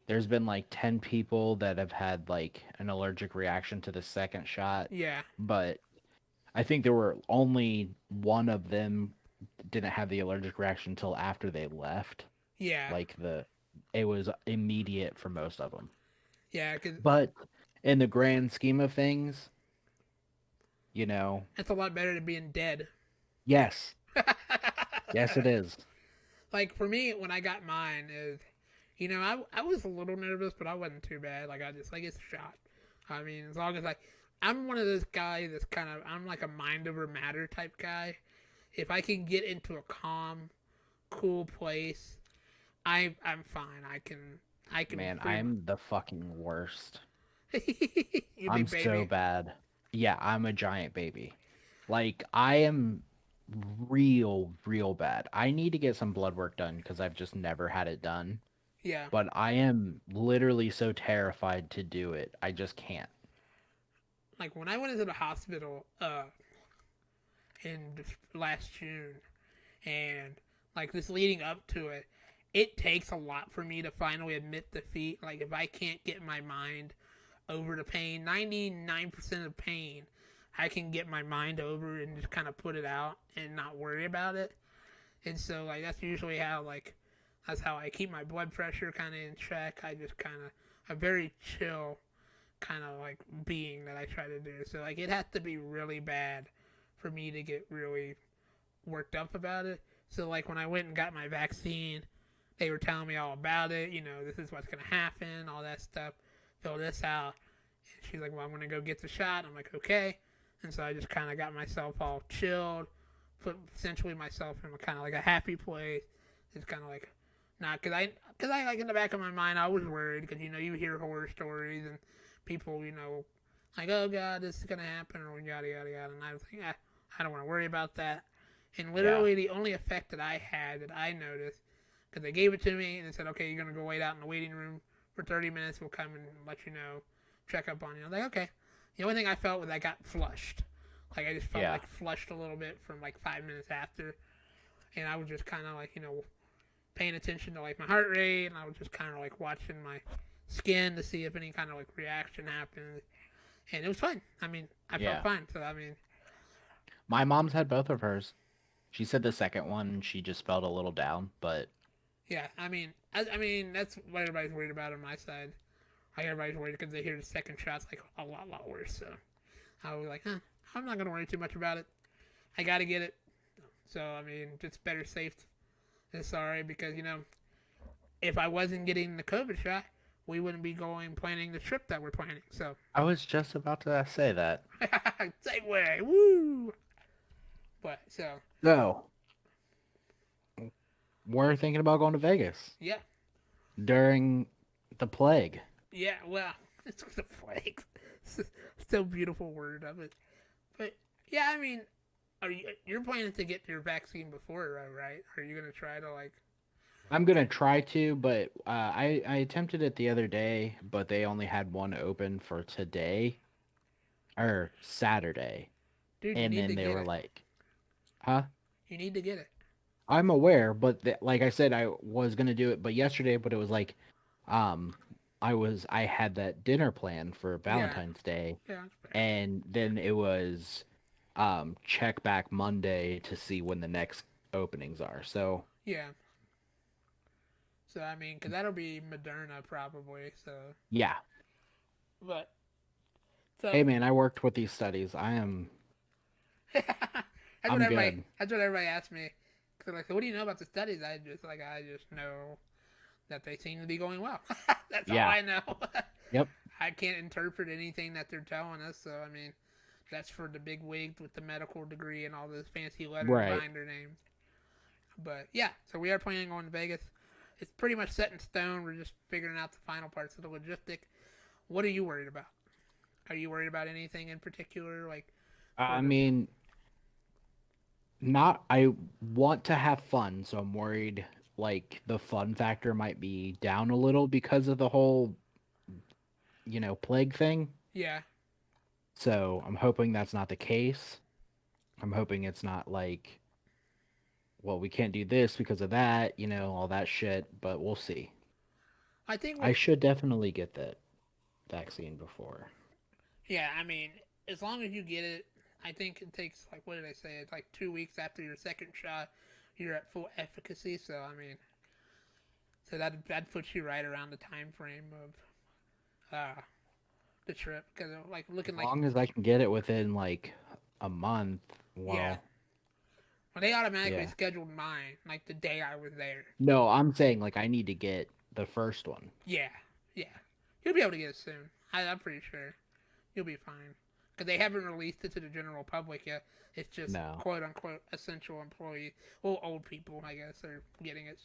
there's been like 10 people that have had like an allergic reaction to the second shot, Yeah, but I think there were only one of them didn't have the allergic reaction until after they left. yeah, Like it was immediate for most of them. yeah. Because But in the grand scheme of things, you know, it's a lot better than being dead. yes, yes, it is. Like for me, when I got mine, is I was a little nervous, but I wasn't too bad. Like I just like it's a shot. I mean, as long as I'm one of those guys that's I'm like a mind over matter type guy. If I can get into a calm, cool place, I'm fine. I can. Man, I'm the fucking worst. You I'm big so baby. bad. Yeah, I'm a giant baby. Like I am real bad. I need to get some blood work done because I've just never had it done. Yeah. But I am literally so terrified to do it. I just can't. Like when I went into the hospital, in last June, and like this leading up to it, it takes a lot for me to finally admit defeat. Like if I can't get my mind over the pain, 99% of pain, I can get my mind over and just kind of put it out and not worry about it. And so like that's usually how that's how I keep my blood pressure kind of in check. I just kind of a very chill kind of like being that I try to do. So like it has to be really bad for me to get really worked up about it. So like when I went and got my vaccine, they were telling me all about it. This is what's gonna happen, all that stuff. Fill this out. And she's like, "Well, I'm gonna go get the shot." I'm like, "Okay." And so I just kind of got myself all chilled, put essentially myself in kind of like a happy place. It's kind of like, not because I like in the back of my mind I was worried because you hear horror stories and people like, oh god, this is gonna happen or yada yada yada, and I was like, I don't want to worry about that. And Yeah. literally the only effect that I had that I noticed, because they gave it to me and they said, okay, you're gonna go wait out in the waiting room for 30 minutes. We'll come and let you know, check up on you. I was like, okay. The only thing I felt was I got flushed. Like I just felt Yeah. like flushed a little bit from like 5 minutes after, and I was just kind of like paying attention to like my heart rate, and I was just kind of like watching my skin to see if any kind of like reaction happened, and it was fine. I mean, I Yeah. felt fine. So I mean, My mom's had both of hers. She said the second one she just felt a little down, but yeah. I mean that's what everybody's worried about on my side. Like everybody's worried because they hear the second shot's like a lot worse. So I was like, I'm not gonna worry too much about it. I gotta get it. So I mean, it's better safe than sorry because if I wasn't getting the COVID shot, we wouldn't be planning the trip that we're planning. So I was just about to say that. segue, woo! But so So, we're thinking about going to Vegas yeah, during the plague. yeah. Well, it's the flag. So beautiful word of it. But yeah, I mean, you're planning to get your vaccine before, right? Are you gonna try to like? I'm gonna try to, but I attempted it the other day, but they only had one open for today or Saturday, Dude, you and need then to they get were it. like, "Huh?" You need to get it. I'm aware, but like I said, I was gonna do it, but yesterday, but it was like, um, I had that dinner plan for Yeah, Valentine's Day, yeah, that's fair. and then it was, check back Monday to see when the next openings are. So Yeah. So I mean, cause that'll be Moderna probably. So, yeah, but so hey man, I worked with these studies. that's what I'm everybody. good. That's what everybody asked me. Cause like, so what do you know about the studies? I just know that they seem to be going well. That's all Yeah. I know. Yep. I can't interpret anything that they're telling us. So I mean, that's for the big wigs with the medical degree and all those fancy letters Right. behind their names. But yeah, so we are planning on going to Vegas. It's pretty much set in stone. We're just figuring out the final parts of the logistic. What are you worried about? Are you worried about anything in particular, like for I this? mean, not. I want to have fun, so I'm worried like the fun factor might be down a little because of the whole, plague thing. Yeah, So I'm hoping that's not the case. I'm hoping it's not like, well, we can't do this because of that, all that shit, but we'll see. I think I what. should definitely get that vaccine before. Yeah, I mean, as long as you get it, I think it takes like what did I say? It's like 2 weeks after your second shot, you're at full efficacy. So I mean, so that puts you right around the time frame of the trip because like looking As like long as I can get it within like a month, yeah. well, Well, they automatically yeah. scheduled mine like the day I was there. No, I'm saying like I need to get the first one. Yeah, yeah. You'll be able to get it soon. I'm pretty sure you'll be fine because they haven't released it to the general public yet. It's just No. quote unquote essential employees. Well, old people, I guess, are getting it.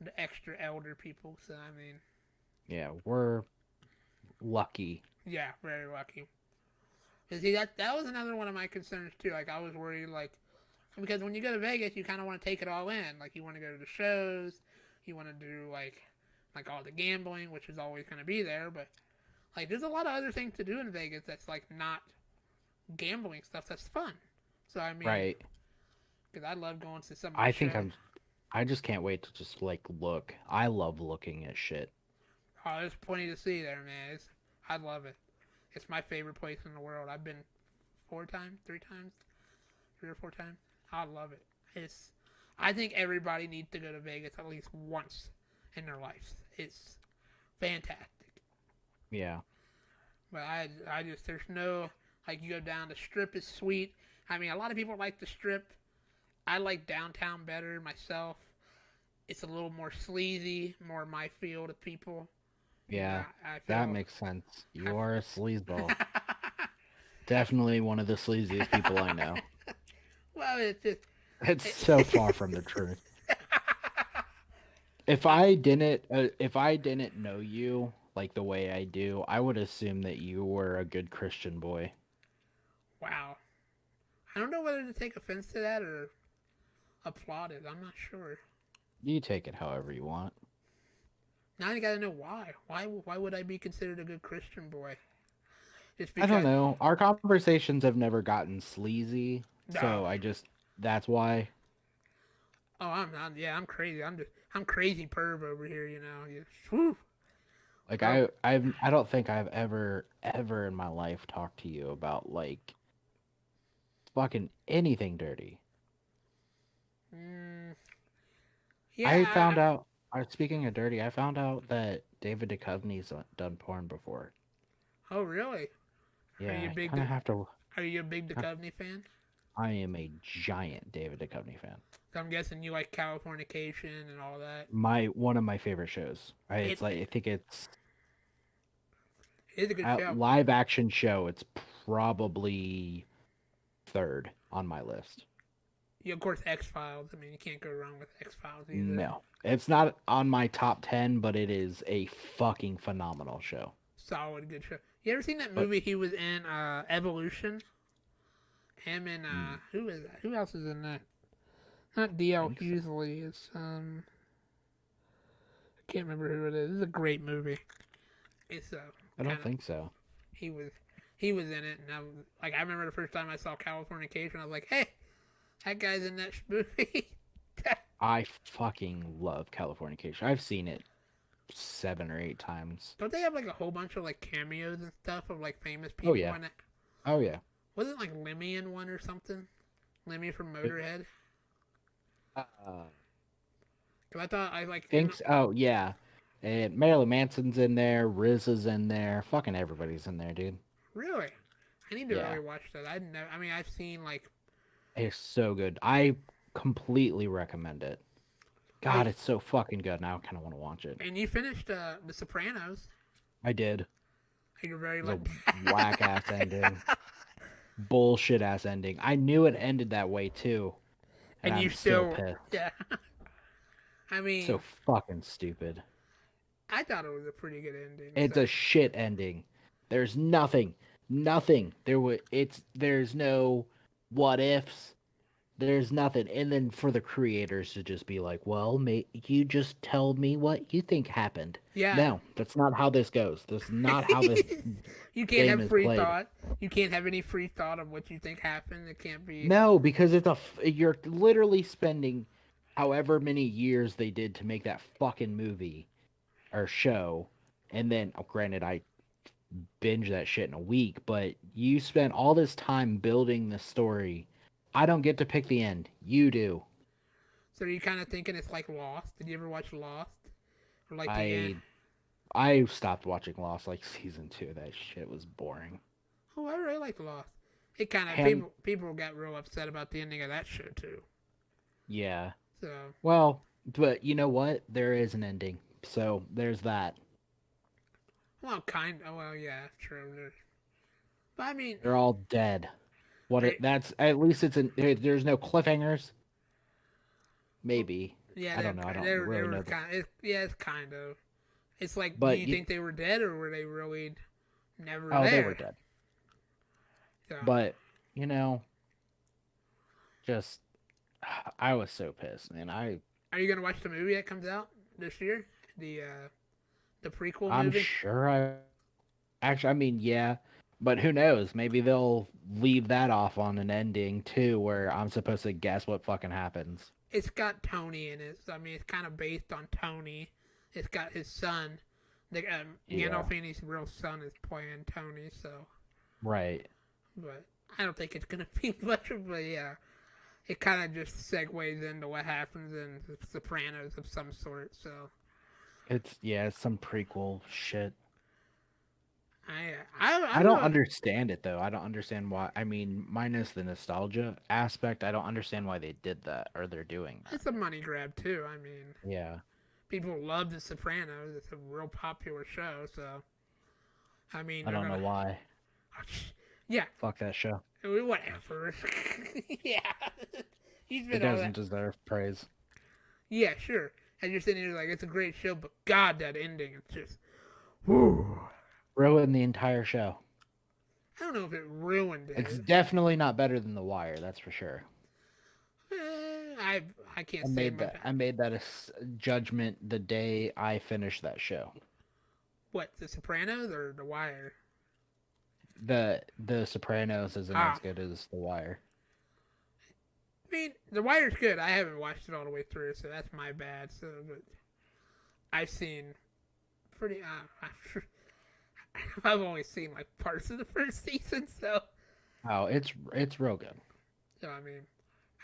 The extra elder people. So I mean, Yeah, we're lucky. yeah, very lucky. Cause see that was another one of my concerns too. Like I was worried, like because when you go to Vegas, you kind of want to take it all in. Like you want to go to the shows, you want to do like all the gambling, which is always going to be there. But like there's a lot of other things to do in Vegas that's like not gambling stuff. That's fun. So I mean, Right. because I love going to some of the I think shows. I just can't wait to just like look. I love looking at shit. Oh, there's plenty to see there, man. I love it. It's my favorite place in the world. I've been 4 times, 3 times, 3 or 4 times. I love it. It's. I think everybody needs to go to Vegas at least once in their lives. It's fantastic. Yeah. But I just there's no like you go down the strip is sweet. I mean, a lot of people like the strip. I like downtown better myself. It's a little more sleazy, more my field of people. You know, Yeah. I That feel. makes sense. I, You are a sleazeball. I, Definitely one of the sleaziest people I know. well, it's just. It's It, so far from the truth. I, If I didn't know you like the way I do, I would assume that you were a good Christian boy. wow. I don't know whether to take offense to that or applaud it. I'm not sure. You take it however you want. Now you gotta know why. Why would I be considered a good Christian boy? Just I don't because? know. Our conversations have never gotten sleazy, No. so that's why. Oh, yeah, I'm crazy. I'm crazy perv over here. You know. Yeah. Whew. Like Well, I don't think I've ever in my life talked to you about like fucking anything dirty. mm, I yeah. found out. Speaking of dirty, I found out that David Duchovny's done porn before. Oh, really? Are Yeah, you a I big? kind of have to. Are you a big Duchovny fan? I am a giant David Duchovny fan. So I'm guessing you like Californication and all that. My one of my favorite shows. It It's like I think it's is a good a show. live action show. It's probably third on my list. Yeah, of course, X Files. I mean, you can't go wrong with X Files either. No, it's not on my top 10, but it is a fucking phenomenal show. Solid, good show. You ever seen that But movie he was in, Evolution? Him and mm, who is that? Who else is in that? Not I D.L. think so. Hughley. It's I can't remember who it is. This is a great movie. It's I kind don't of think so. he was he was in it, and I remember the first time I saw Californication, I was like, hey, that guy's in that movie. I fucking love Californication. I've seen it 7 or 8 times. Don't they have like a whole bunch of like cameos and stuff of like famous Oh people yeah. in it? Oh yeah. Wasn't like Lemmy in one or something? Lemmy from It, Motorhead. uh, Cause I thought I like in, thinks. Oh yeah. And Marilyn Manson's in there. Riz is in there. Fucking everybody's in there, dude. really. I need to Yeah. really watch that. I didn't know. I mean, I've seen like It's so good. I completely recommend it. God, I it's so fucking good. Now I kind of want to watch it. and you finished The Sopranos. I did. You're very It was like, a whack ass ending. Bullshit ass ending. I knew it ended that way too, and and you I'm still still pissed. yeah. I So mean, fucking stupid. I thought it was a pretty good ending. It's So a shit ending. There's nothing. There's no what ifs. There's nothing. And then for the creators to just be like, well, you just tell me what you think happened. yeah, No, that's not how this goes. That's not how this you can't game have is free played. thought. You can't have any free thought of what you think happened. It can't be. No, because you're literally spending however many years they did to make that fucking movie or show. And then, granted, I binge that shit in a week, but you spent all this time building the story. I don't get to pick the end. You do. So are you kind of thinking it's like Lost? Did you ever watch Lost? Or like the end? I I stopped watching Lost like season 2. That shit was boring. Oh, I really like Lost. It kind of And people got real upset about the ending of that show too. yeah. So Well, but you know what? There is an ending. So there's that. well, kind. Oh well, yeah, true. But I mean, They're all dead. I, That's at least there's no cliffhangers. Maybe. yeah, I don't know. I they don't really were know. kind. Yeah, it's kind of. It's like, do But you think they were dead or were they really never oh, there? they were dead. So, But you know, just I was so pissed, man. are you gonna watch the movie that comes out this year? The prequel I'm movie. sure I mean, yeah, but who knows? Maybe they'll leave that off on an ending too, where I'm supposed to guess what fucking happens. It's got Tony in it. So, I mean, it's kind of based on Tony. It's got his son. The Yeah. Gandolfini's real son is playing Tony. So, Right. but I don't think it's gonna be much of a. It kind of just segues into what happens in The Sopranos of some sort. So, It's some prequel shit. I I don't know. understand it though. I don't understand why. I mean, minus the nostalgia aspect, I don't understand why they did that or they're doing that. It's a money grab too. I mean, Yeah. people love The Sopranos. It's a real popular show. So, I mean, I don't know why. Yeah, Fuck that show. whatever. Yeah, he's It been all doesn't that. deserve praise. Yeah, sure. And you're sitting here like it's a great show, but God, that ending, it's just, whew. Ruined the entire show. I don't know if it ruined it. It's definitely not better than The Wire, that's for sure. I can't say much. I made that judgment the day I finished that show. What, The Sopranos or The Wire? The Sopranos isn't as good as The Wire. I mean, The Wire's good. I haven't watched it all the way through, so that's my bad. So, but I've seen pretty. I've only seen like parts of the first season, so. Oh, it's real good. So I mean,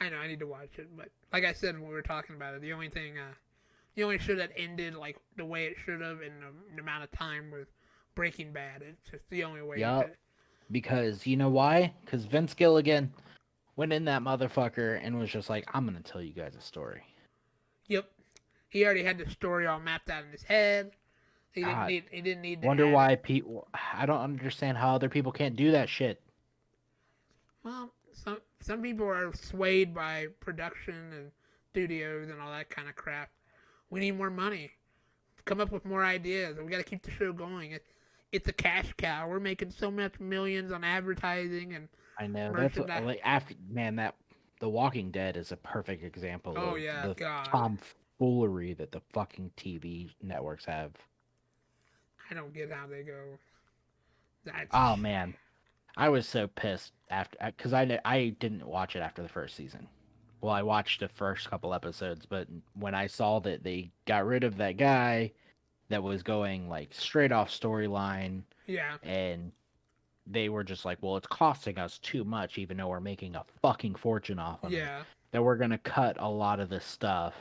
I know I need to watch it, but like I said when we were talking about it, the only show that ended like the way it should have in the amount of time was Breaking Bad. It's just the only way. Yup. Because you know why? Because Vince Gilligan went in that motherfucker and was just like, I'm gonna tell you guys a story. Yep. He already had the story all mapped out in his head. He didn't need to wonder why people. I don't understand how other people can't do that shit. Well, some people are swayed by production and studios and all that kind of crap. We need more money. Come up with more ideas. We got to keep the show going. It's a cash cow. We're making so much millions on advertising and I know that's what, like after man that The Walking Dead is a perfect example of the tomfoolery that the fucking TV networks have. I don't get how they go. Oh man, I was so pissed after because I didn't watch it after the first season. Well, I watched the first couple episodes, but when I saw that they got rid of that guy that was going like straight off storyline, yeah, and they were just like, well, it's costing us too much, even though we're making a fucking fortune off of it. That we're gonna cut a lot of this stuff,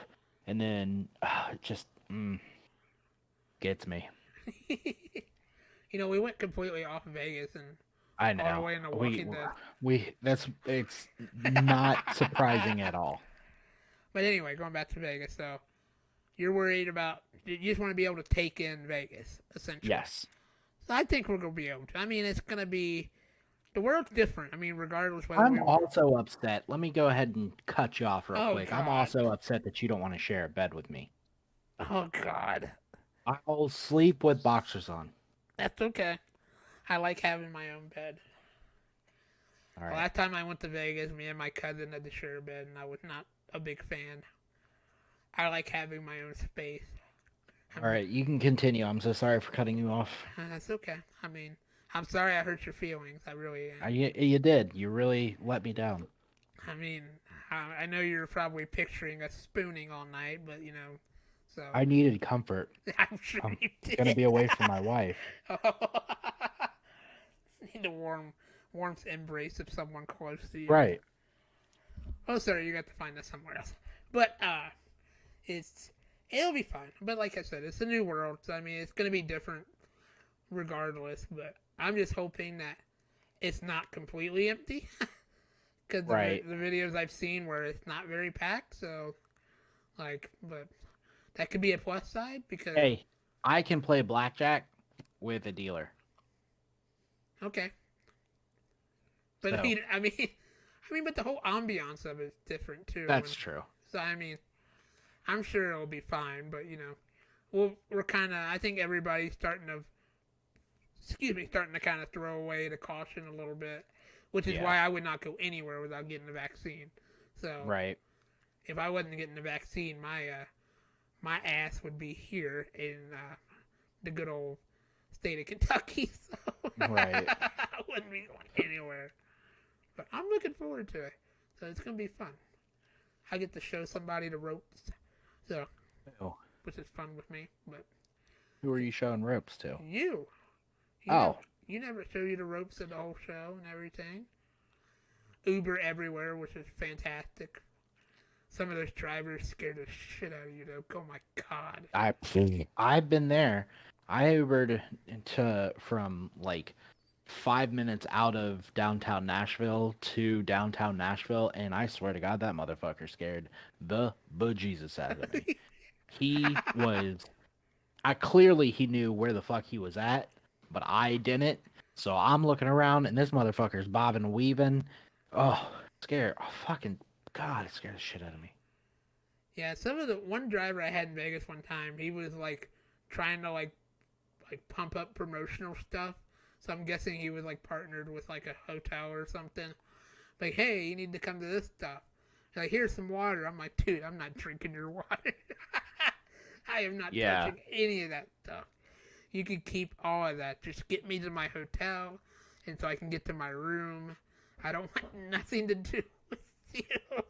and then it just gets me. You know, we went completely off Vegas and I know. all the way into Walking Dead. It's not surprising at all. But anyway, going back to Vegas, so you're worried about you just want to be able to take in Vegas, essentially. Yes. So I think we're gonna be able to. I mean, it's gonna be the world's different. I mean, regardless whether I'm also upset. Let me go ahead and cut you off real quick. God. I'm also upset that you don't want to share a bed with me. Oh God. I'll sleep with boxers on. That's okay. I like having my own bed. All The right. last time I went to Vegas, me and my cousin had to share a bed, and I was not a big fan. I like having my own space. I All mean, right, you can continue. I'm so sorry for cutting you off. that's okay. I mean, I'm sorry I hurt your feelings. I really am. You did. You really let me down. I mean, I know you're probably picturing us spooning all night, but you know, so I needed comfort. I'm sure I'm you gonna did. be away from my wife. Need a warmth embrace of someone close to you. Right. Oh, sorry, you got to find us somewhere else. But it'll be fun. But like I said, it's a new world, so I mean, it's gonna be different regardless. But I'm just hoping that it's not completely empty, because Right. the videos I've seen where it's not very packed. So like, but that could be a plus side because Hey, I can play blackjack with a dealer. okay. But So but the whole ambiance of it is different too. that's true. So I mean, I'm sure it'll be fine. But you know, we're kind of. I think everybody's starting to kind of throw away the caution a little bit, which is Yeah. why I would not go anywhere without getting the vaccine. So Right. if I wasn't getting the vaccine, my ass would be here in the good old state of Kentucky. So Right. I wouldn't be going anywhere. But I'm looking forward to it. So it's gonna be fun. I get to show somebody the ropes, so Ew. which is fun with me. But Who are you showing ropes to? you Oh. never, you never show you the ropes of the whole show and everything. Uber everywhere, which is fantastic. Some of those drivers scared the shit out of you, though. Oh my god. I've been there. I Ubered from like 5 minutes out of downtown Nashville to downtown Nashville, and I swear to God, that motherfucker scared the bejesus out of me. He was. I clearly he knew where the fuck he was at, but I didn't. So I'm looking around, and this motherfucker's bobbing and weaving. Oh, scared. Oh, fucking God, it scared the shit out of me. Yeah, some of the one driver I had in Vegas one time, he was like trying to like pump up promotional stuff. So I'm guessing he was like partnered with like a hotel or something. Like, hey, you need to come to this stuff. Like, here's some water. I'm like, dude, I'm not drinking your water. I am not Yeah. touching any of that stuff. You can keep all of that. Just get me to my hotel, and so I can get to my room. I don't want nothing to do with you.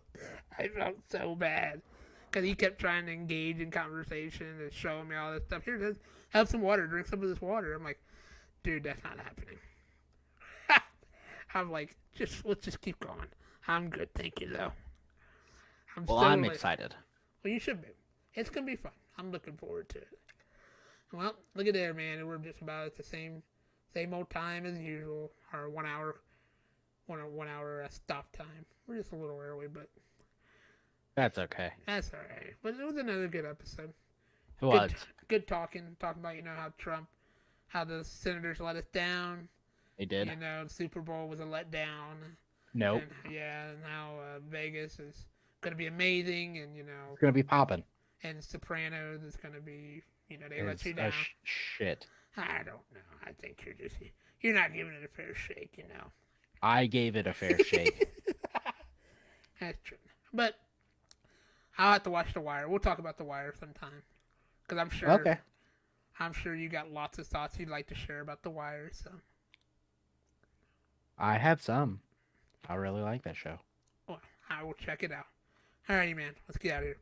I felt so bad because he kept trying to engage in conversation and showing me all this stuff. Here it is. Have some water. Drink some of this water. I'm like, dude, that's not happening. I'm like, let's just keep going. I'm good, thank you though. Well, I'm excited. Well, you should be. It's gonna be fun. I'm looking forward to it. Well, look at there, man. We're just about at the same old time as usual. Our 1 hour stop time. We're just a little early, but That's okay. that's all right. But it was another good episode. It was. Good talking about how the Senators let us down. They did. You know, the Super Bowl was a letdown. Nope. And, yeah, and how Vegas is gonna be amazing, and you know, It's gonna be popping. and Sopranos is gonna be, you know, they let It's you a down. shit. I don't know. I think you're not giving it a fair shake, you know. I gave it a fair shake. That's true. But I'll have to watch The Wire. We'll talk about The Wire sometime. Because Okay. I'm sure you got lots of thoughts you'd like to share about The Wire. So, I have some. I really like that show. well, I will check it out. Alrighty, man. Let's get out of here.